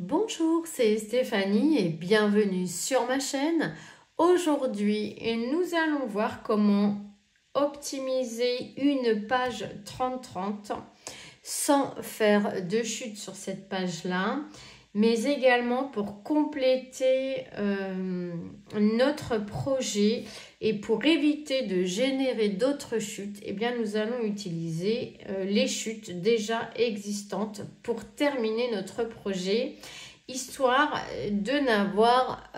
Bonjour, c'est Stéphanie et bienvenue sur ma chaîne. Aujourd'hui, nous allons voir comment optimiser une page 30-30 sans faire de chute sur cette page-là, mais également pour compléter notre projet et pour éviter de générer d'autres chutes, eh bien, nous allons utiliser les chutes déjà existantes pour terminer notre projet, histoire de n'avoir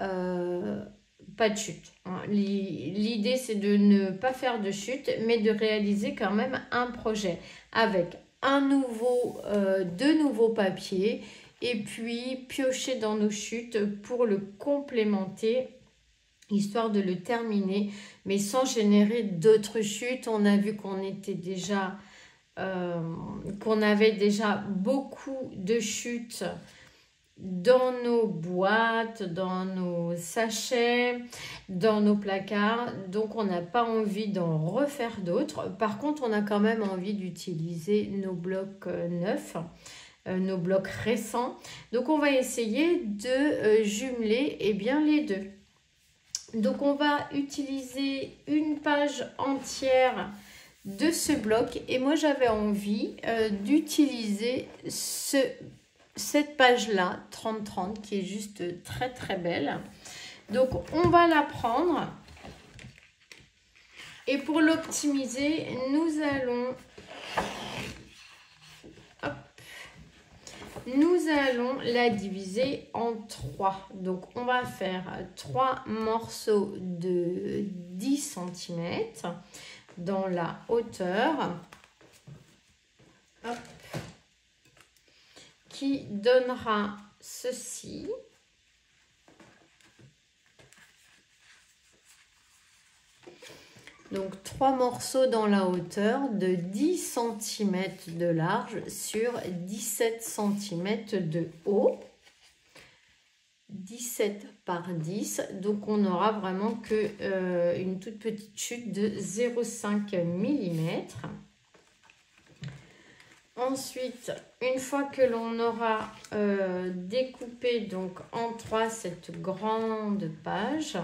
pas de chute. L'idée, c'est de ne pas faire de chute, mais de réaliser quand même un projet avec de nouveaux papiers et puis piocher dans nos chutes pour le complémenter, histoire de le terminer, mais sans générer d'autres chutes. On a vu qu'on avait déjà beaucoup de chutes dans nos boîtes, dans nos sachets, dans nos placards. Donc, on n'a pas envie d'en refaire d'autres. Par contre, on a quand même envie d'utiliser nos blocs neufs, nos blocs récents. Donc, on va essayer de jumeler les deux. Donc, on va utiliser une page entière de ce bloc. Et moi, j'avais envie d'utiliser cette page-là, 30-30, qui est juste très très belle. Donc, on va la prendre. Et pour l'optimiser, nous allons la diviser en 3. Donc, on va faire 3 morceaux de 10 cm dans la hauteur. Hop. Qui donnera ceci. Donc 3 morceaux dans la hauteur de 10 cm de large sur 17 cm de haut. 17 par 10. Donc on n'aura vraiment que une toute petite chute de 0,5 mm. Ensuite, une fois que l'on aura découpé donc en 3 cette grande page,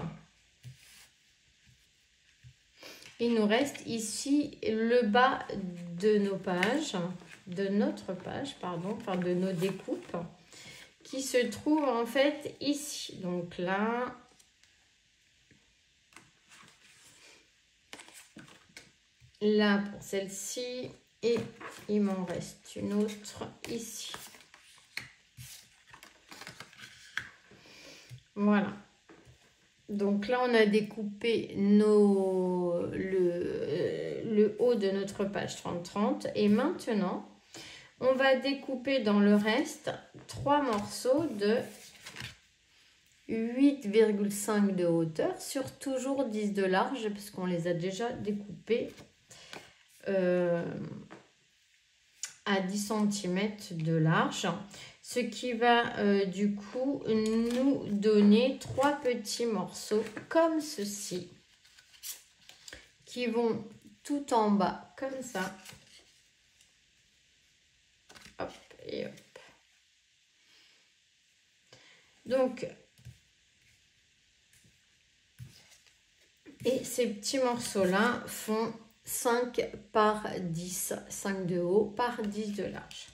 il nous reste ici le bas de nos pages, de notre page, pardon, enfin de nos découpes, qui se trouve en fait ici. Donc là, là pour celle-ci. Et il m'en reste une autre ici. Voilà. Donc là, on a découpé le haut de notre page 30-30. Et maintenant, on va découper dans le reste 3 morceaux de 8,5 de hauteur sur toujours 10 de large, parce qu'on les a déjà découpés à 10 cm de large, ce qui va du coup nous donner 3 petits morceaux comme ceci, qui vont tout en bas comme ça. Hop et hop. Donc, et ces petits morceaux-là font 5 par 10, 5 de haut par 10 de large.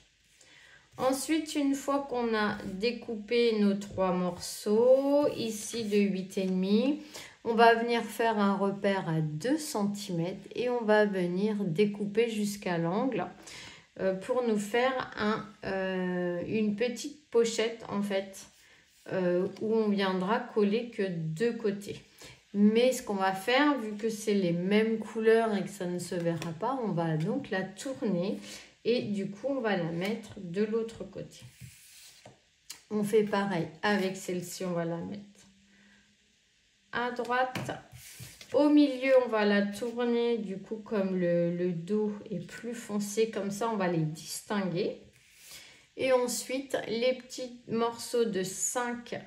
Ensuite, une fois qu'on a découpé nos 3 morceaux, ici de 8,5, on va venir faire un repère à 2 cm et on va venir découper jusqu'à l'angle pour nous faire une petite pochette en fait, où on viendra coller que 2 côtés. Mais ce qu'on va faire, vu que c'est les mêmes couleurs et que ça ne se verra pas, on va donc la tourner et du coup, on va la mettre de l'autre côté. On fait pareil avec celle-ci, on va la mettre à droite. Au milieu, on va la tourner, du coup, comme le dos est plus foncé, comme ça, on va les distinguer. Et ensuite, les petits morceaux de 5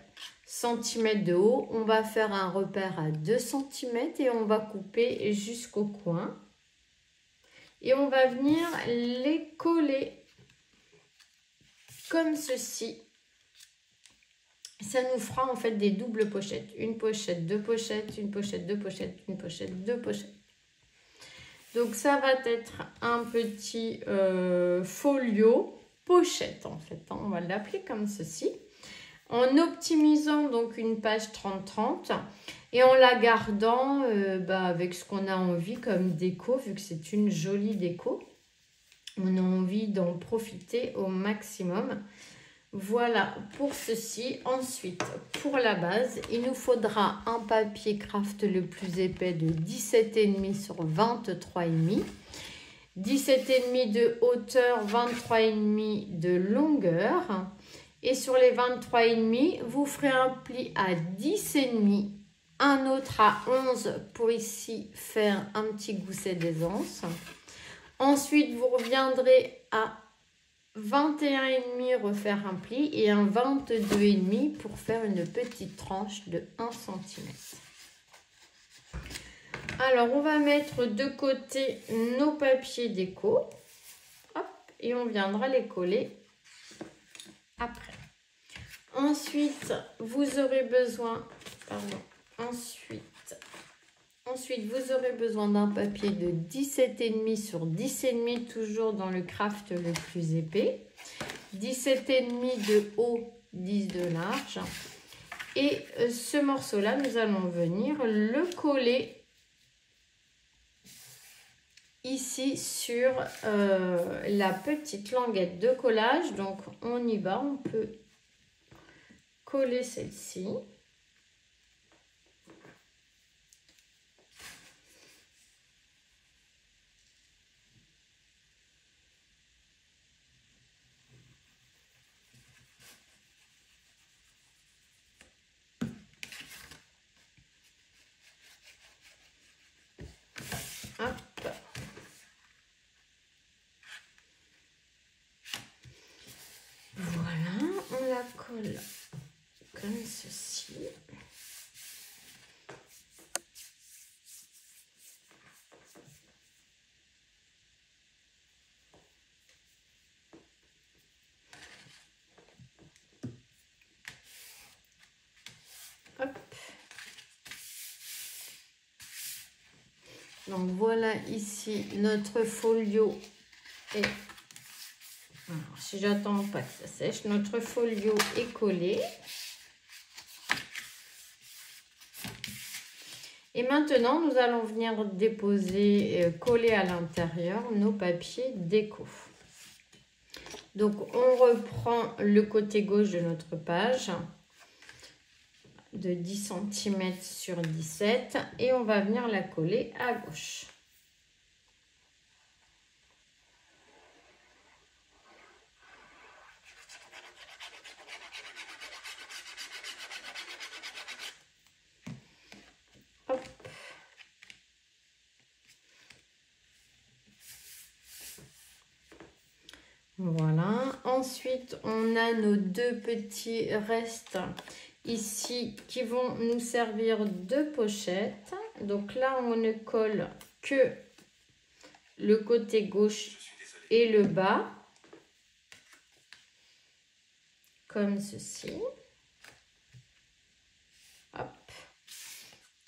cm de haut, on va faire un repère à 2 cm et on va couper jusqu'au coin. Et on va venir les coller comme ceci ça nous fera en fait des doubles pochettes. Une pochette, deux pochettes, une pochette, deux pochettes, une pochette, deux pochettes. Donc ça va être un petit folio pochette en fait. On va l'appeler comme ceci. En optimisant donc une page 30-30 et en la gardant avec ce qu'on a envie comme déco, vu que c'est une jolie déco. On a envie d'en profiter au maximum. Voilà pour ceci. Ensuite, pour la base, il nous faudra un papier craft le plus épais de 17,5 sur 23,5. 17,5 de hauteur, 23,5 de longueur. Et sur les 23,5, vous ferez un pli à 10,5, un autre à 11 pour ici faire un petit gousset d'aisance. Ensuite, vous reviendrez à 21,5, refaire un pli et un 22,5 pour faire une petite tranche de 1 cm. Alors, on va mettre de côté nos papiers déco. Hop, et on viendra les coller après. Ensuite, vous aurez besoin, Ensuite, vous aurez besoin d'un papier de 17,5 sur 10,5, toujours dans le craft le plus épais. 17,5 de haut, 10 de large. Et ce morceau-là, nous allons venir le coller ici sur la petite languette de collage. Donc, on y va, on peut coller celle-ci. Hop. Voilà, on la colle comme ceci. Hop. Donc voilà ici notre folio est... Alors, si j'attends pas que ça sèche, notre folio est collé. Et maintenant, nous allons venir déposer, coller à l'intérieur nos papiers déco. Donc, on reprend le côté gauche de notre page de 10 cm sur 17 et on va venir la coller à gauche. Hop. Voilà. Ensuite, on a nos deux petits restes ici qui vont nous servir de pochette. Donc là, on ne colle que le côté gauche et le bas, comme ceci. Hop.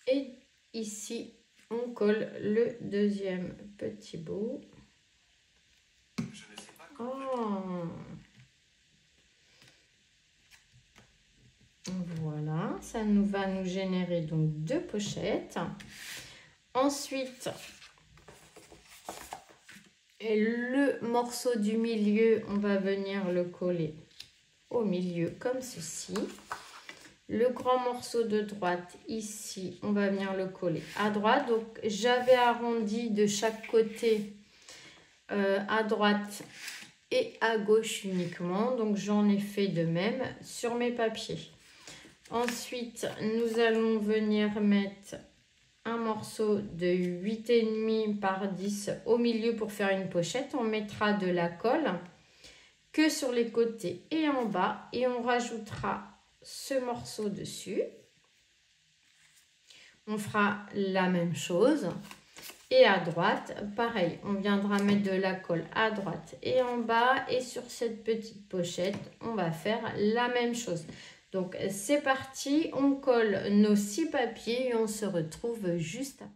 Et ici, on colle le deuxième petit bout. Oh. Voilà, ça va nous générer donc deux pochettes. Ensuite, le morceau du milieu, on va venir le coller au milieu comme ceci. Le grand morceau de droite ici, on va venir le coller à droite. Donc, j'avais arrondi de chaque côté à droite et à gauche uniquement. Donc, j'en ai fait de même sur mes papiers. Ensuite, nous allons venir mettre un morceau de 8,5 par 10 au milieu pour faire une pochette. On mettra de la colle que sur les côtés et en bas et on rajoutera ce morceau dessus. On fera la même chose. Et à droite, pareil, on viendra mettre de la colle à droite et en bas. Et sur cette petite pochette, on va faire la même chose. Donc c'est parti, on colle nos 6 papiers et on se retrouve juste après.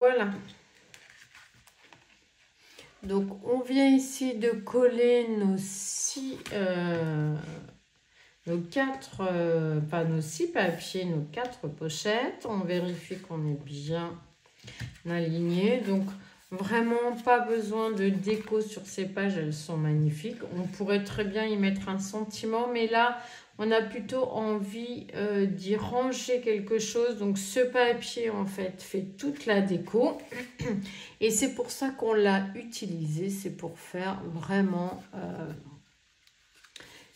Voilà. Donc on vient ici de coller nos 6 papiers, nos 4 pochettes. On vérifie qu'on est bien aligné. Donc vraiment pas besoin de déco sur ces pages, elles sont magnifiques. On pourrait très bien y mettre un sentiment, mais là on a plutôt envie d'y ranger quelque chose. Donc ce papier en fait toute la déco et c'est pour ça qu'on l'a utilisé. C'est pour faire vraiment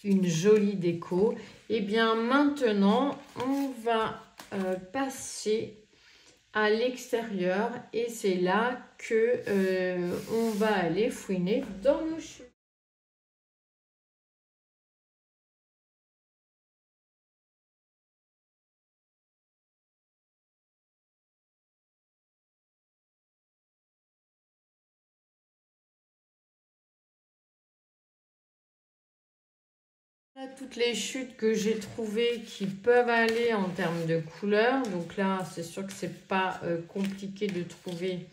une jolie déco. Et bien maintenant on va passer à l'extérieur et c'est là que on va aller fouiner dans nos chutes. Là, toutes les chutes que j'ai trouvées qui peuvent aller en termes de couleurs. Donc là, c'est sûr que c'est pas compliqué de trouver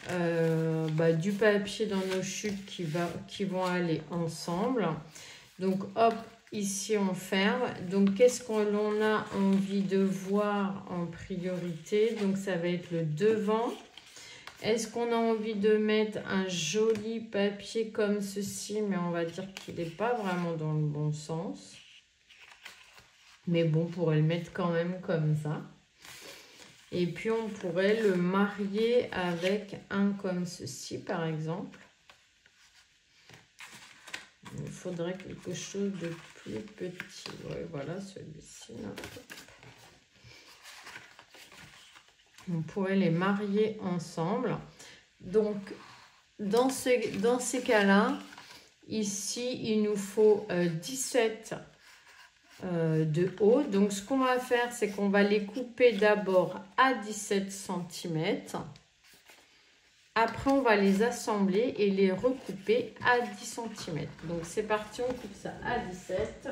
du papier dans nos chutes qui vont aller ensemble. Donc hop, ici on ferme. Donc qu'est-ce qu'on a envie de voir en priorité? Donc ça va être le devant. Est-ce qu'on a envie de mettre un joli papier comme ceci? Mais on va dire qu'il n'est pas vraiment dans le bon sens. Mais bon, on pourrait le mettre quand même comme ça. Et puis on pourrait le marier avec un comme ceci par exemple. Il faudrait quelque chose de plus petit. Ouais, voilà celui-ci. On pourrait les marier ensemble. Donc, dans ces cas-là, ici, il nous faut 17 de haut. Donc, ce qu'on va faire, c'est qu'on va les couper d'abord à 17 cm. Après, on va les assembler et les recouper à 10 cm. Donc, c'est parti, on coupe ça à 17.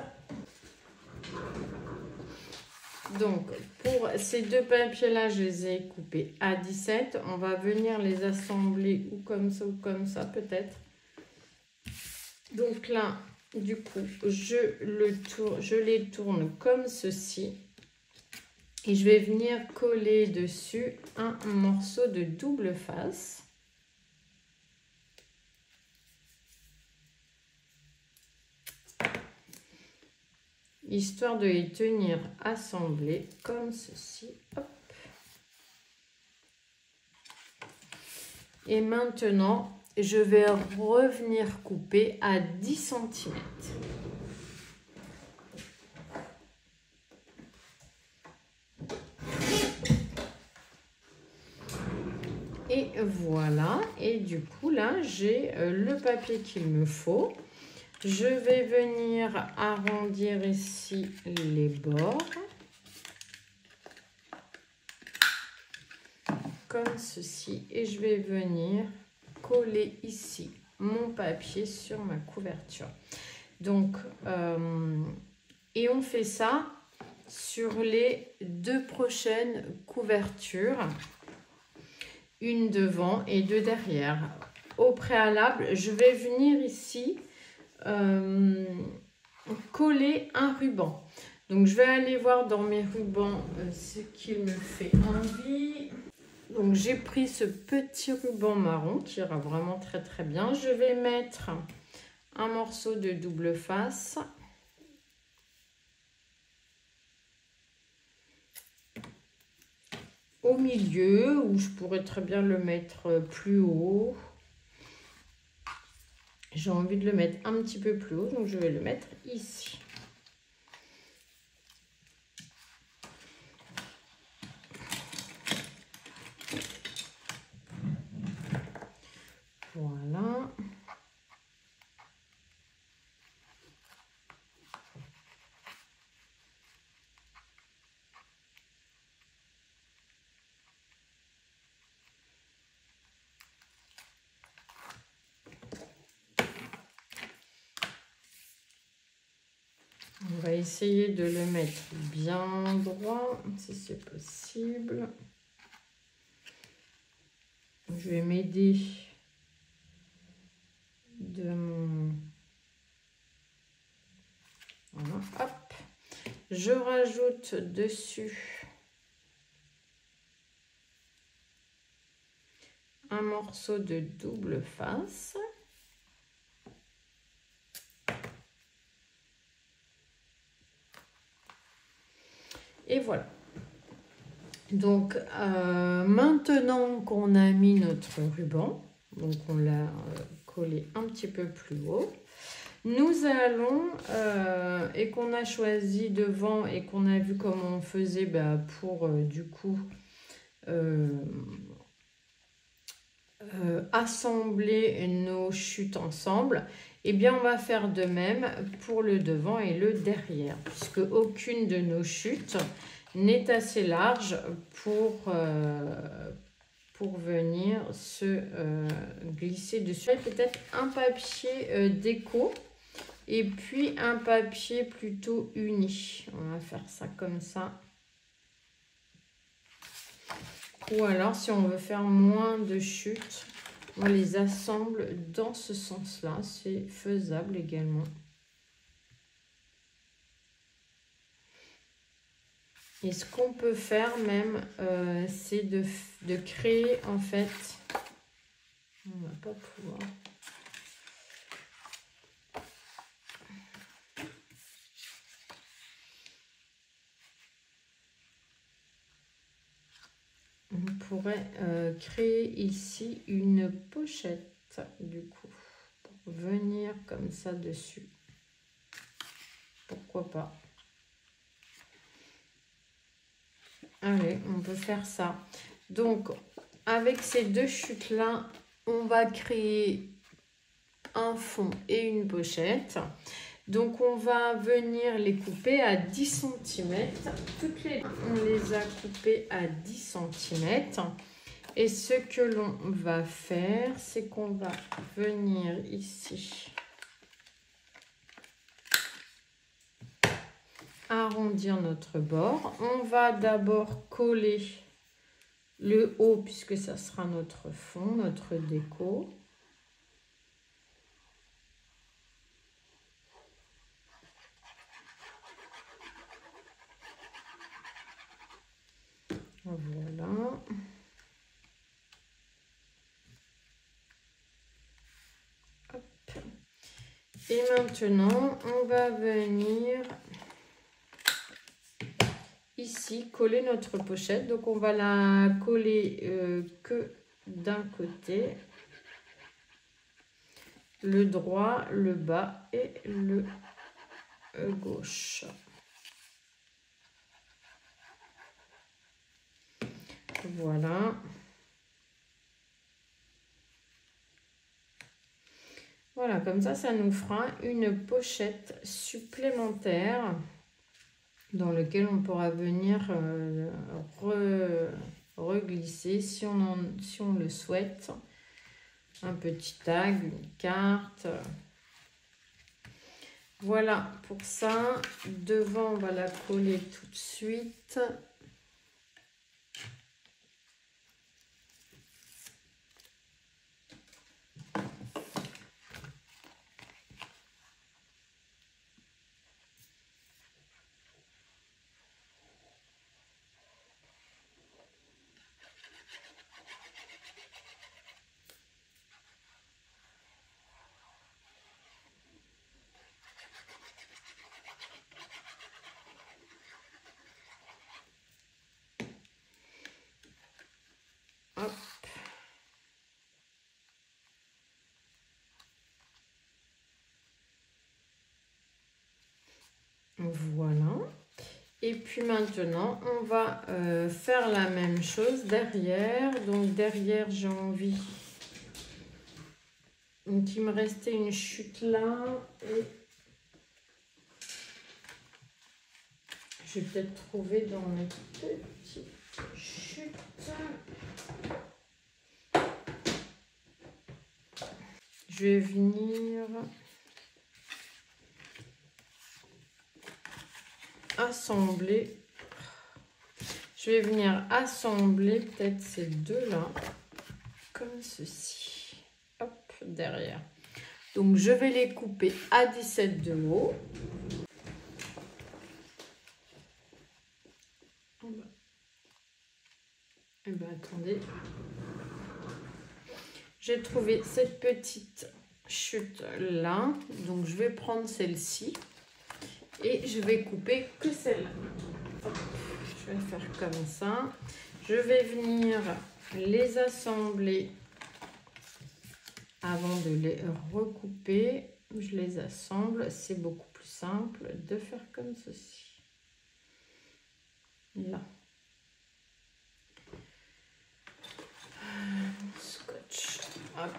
Donc, pour ces deux papiers-là, je les ai coupés à 17. On va venir les assembler ou comme ça peut-être. Donc là, du coup, je les tourne comme ceci. Et je vais venir coller dessus un morceau de double face. Histoire de les tenir assemblés comme ceci. Hop. Et maintenant, je vais revenir couper à 10 cm. Et voilà. Et du coup, là, j'ai le papier qu'il me faut. Je vais venir arrondir ici les bords. Comme ceci. Et je vais venir coller ici mon papier sur ma couverture. Donc, et on fait ça sur les deux prochaines couvertures. Une devant et deux derrière. Au préalable, je vais venir ici coller un ruban. Donc je vais aller voir dans mes rubans ce qu'il me fait envie. Donc j'ai pris ce petit ruban marron qui ira vraiment très très bien. Je vais mettre un morceau de double face. au milieu, ou je pourrais très bien le mettre plus haut. J'ai envie de le mettre un petit peu plus haut, donc je vais le mettre ici. Voilà. On va essayer de le mettre bien droit, si c'est possible. Je vais m'aider de mon... Voilà, hop. Je rajoute dessus un morceau de double face. Et voilà. Donc, maintenant qu'on a mis notre ruban, donc on l'a collé un petit peu plus haut, nous allons, et qu'on a choisi devant et qu'on a vu comment on faisait pour du coup assembler nos chutes ensemble, et bien on va faire de même pour le devant et le derrière, puisque aucune de nos chutes n'est assez large pour venir se glisser dessus. Peut-être un papier déco et puis un papier plutôt uni. On va faire ça comme ça. Ou alors, si on veut faire moins de chutes, on les assemble dans ce sens-là. C'est faisable également. Et ce qu'on peut faire même, c'est de créer en fait... On va pas pouvoir... On pourrait créer ici une pochette, du coup, pour venir comme ça dessus. Pourquoi pas? Allez, on peut faire ça. Donc, avec ces deux chutes-là, on va créer un fond et une pochette. Donc, on va venir les couper à 10 cm. Toutes les on les a coupées à 10 cm. Et ce que l'on va faire, c'est qu'on va venir ici arrondir notre bord. On va d'abord coller le haut, puisque ça sera notre fond, notre déco. Voilà. Hop. Et maintenant, on va venir ici coller notre pochette. Donc, on va la coller que d'un côté. Le droit, le bas et le gauche. Voilà. Voilà, comme ça nous fera une pochette supplémentaire dans laquelle on pourra venir reglisser si on le souhaite. Un petit tag, une carte. Voilà, pour ça, devant, on va la coller tout de suite. Voilà. Et puis maintenant, on va faire la même chose derrière. Donc derrière, j'ai envie... Donc il me restait une chute là. Et je vais peut-être trouver dans mes petites chutes. Je vais venir assembler. Je vais venir assembler peut-être ces deux-là, comme ceci. Hop, derrière. Donc, je vais les couper à 17 de haut. Eh bien, attendez. J'ai trouvé cette petite chute là. Donc, je vais prendre celle-ci. Et je vais couper que celle-là. Je vais faire comme ça. Je vais venir les assembler avant de les recouper. Je les assemble. C'est beaucoup plus simple de faire comme ceci. Là. Scotch. Hop.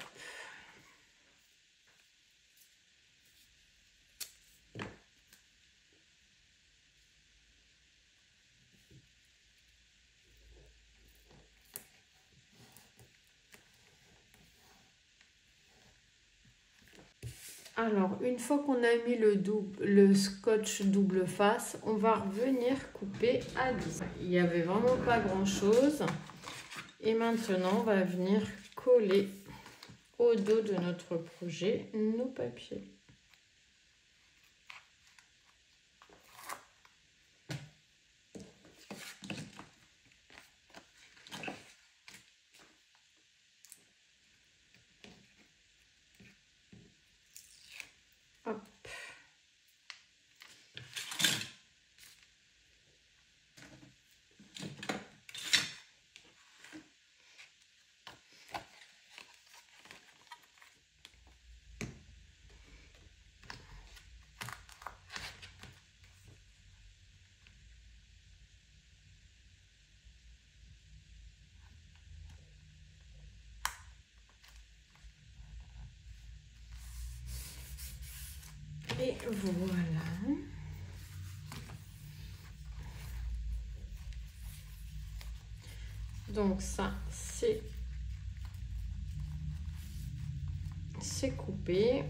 Alors, une fois qu'on a mis le scotch double face, on va revenir couper à 10. Il n'y avait vraiment pas grand-chose. Et maintenant, on va venir coller au dos de notre projet nos papiers. Hop. Et voilà. Donc ça, c'est coupé.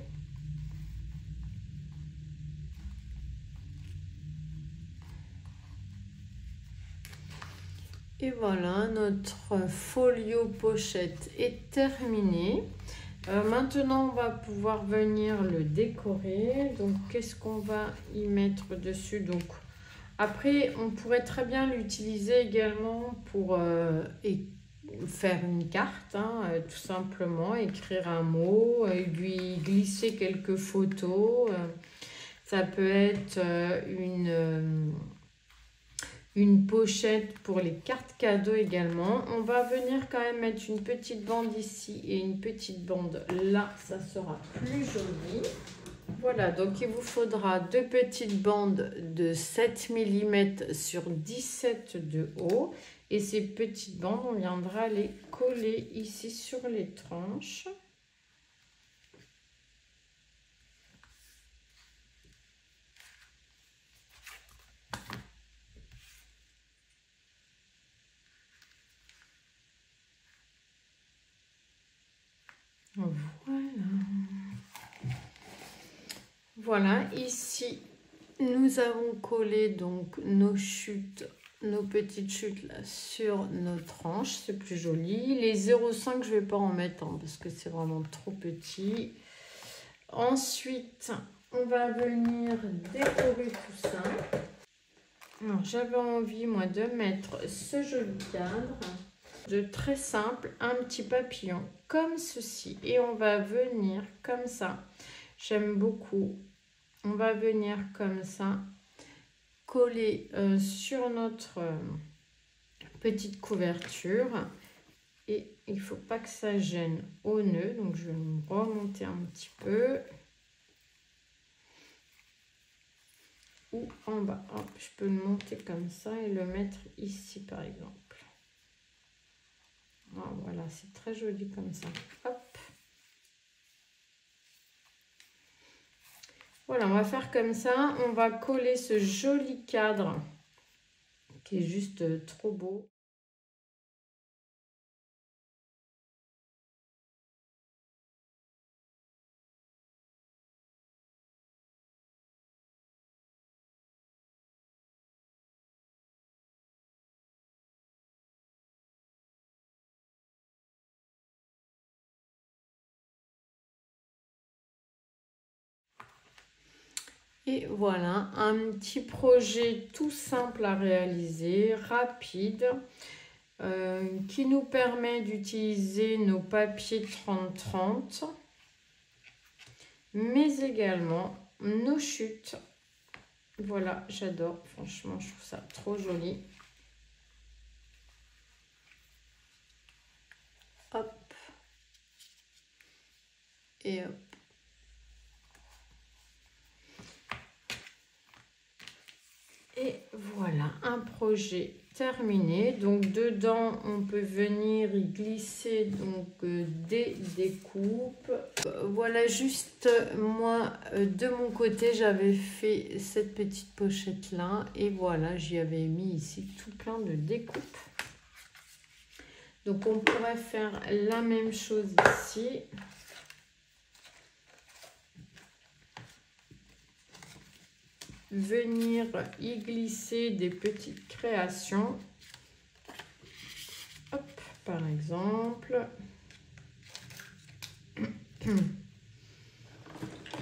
Et voilà, notre folio pochette est terminé. Maintenant, on va pouvoir venir le décorer. Donc, qu'est-ce qu'on va y mettre dessus? Donc, après, on pourrait très bien l'utiliser également pour faire une carte, hein, tout simplement, écrire un mot, lui glisser quelques photos. Ça peut être une pochette pour les cartes cadeaux également. On va venir quand même mettre une petite bande ici et une petite bande là, ça sera plus joli. Voilà, donc il vous faudra deux petites bandes de 7 mm sur 17 de haut. Et ces petites bandes, on viendra les coller ici sur les tranches. Voilà. Voilà, ici, nous avons collé donc nos chutes, nos petites chutes là sur nos tranches. C'est plus joli. Les 0,5, je ne vais pas en mettre parce que c'est vraiment trop petit. Ensuite, on va venir décorer tout ça. Alors, j'avais envie, moi, de mettre ce joli cadre. De très simple, un petit papillon comme ceci. Et on va venir comme ça. J'aime beaucoup. On va venir comme ça, coller sur notre petite couverture. Et il ne faut pas que ça gêne au nœud. Donc, je vais me remonter un petit peu. ou en bas. Hop, je peux le monter comme ça et le mettre ici par exemple. Ah, voilà, c'est très joli comme ça. Hop. Voilà, on va faire comme ça. On va coller ce joli cadre qui est juste trop beau. Et voilà, un petit projet tout simple à réaliser, rapide, qui nous permet d'utiliser nos papiers 30-30, mais également nos chutes. Voilà, j'adore, franchement, je trouve ça trop joli. Hop. Et hop. Et voilà, un projet terminé. Donc dedans, on peut venir y glisser donc des découpes. Voilà, juste moi, de mon côté, j'avais fait cette petite pochette là. Et voilà, j'y avais mis ici tout plein de découpes. Donc on pourrait faire la même chose ici. Venir y glisser des petites créations. Hop, par exemple.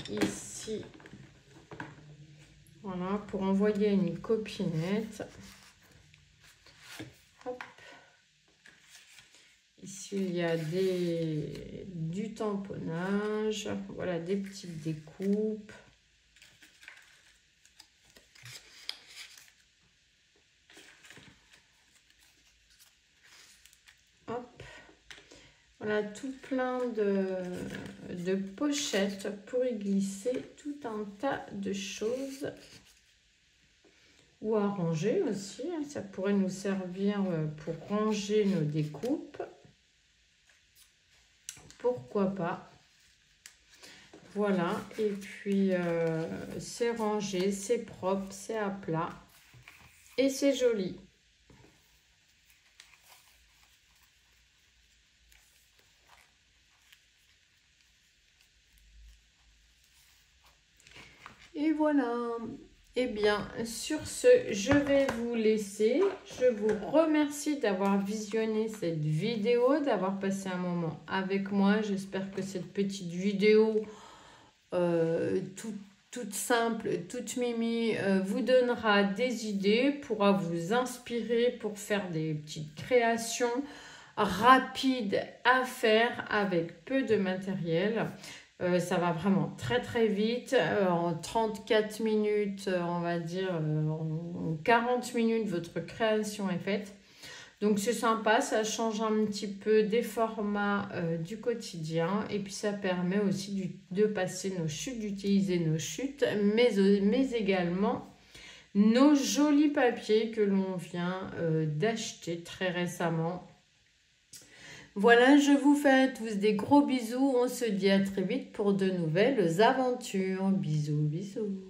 Ici. Voilà, pour envoyer une copinette. Hop. Ici, il y a du tamponnage. Voilà, des petites découpes. Voilà, tout plein de pochettes pour y glisser tout un tas de choses. Ou à ranger aussi, hein. Ça pourrait nous servir pour ranger nos découpes. Pourquoi pas. Voilà, et puis c'est rangé, c'est propre, c'est à plat. Et c'est joli. Et voilà. Eh bien, sur ce, je vais vous laisser. Je vous remercie d'avoir visionné cette vidéo, d'avoir passé un moment avec moi. J'espère que cette petite vidéo toute simple, toute mimi, vous donnera des idées, pourra vous inspirer pour faire des petites créations rapides à faire avec peu de matériel. Ça va vraiment très très vite, en 34 minutes, on va dire, en 40 minutes, votre création est faite. Donc c'est sympa, ça change un petit peu des formats du quotidien et puis ça permet aussi de passer nos chutes, d'utiliser nos chutes, mais également nos jolis papiers que l'on vient d'acheter très récemment. Voilà, je vous fais à tous des gros bisous. On se dit à très vite pour de nouvelles aventures. Bisous, bisous.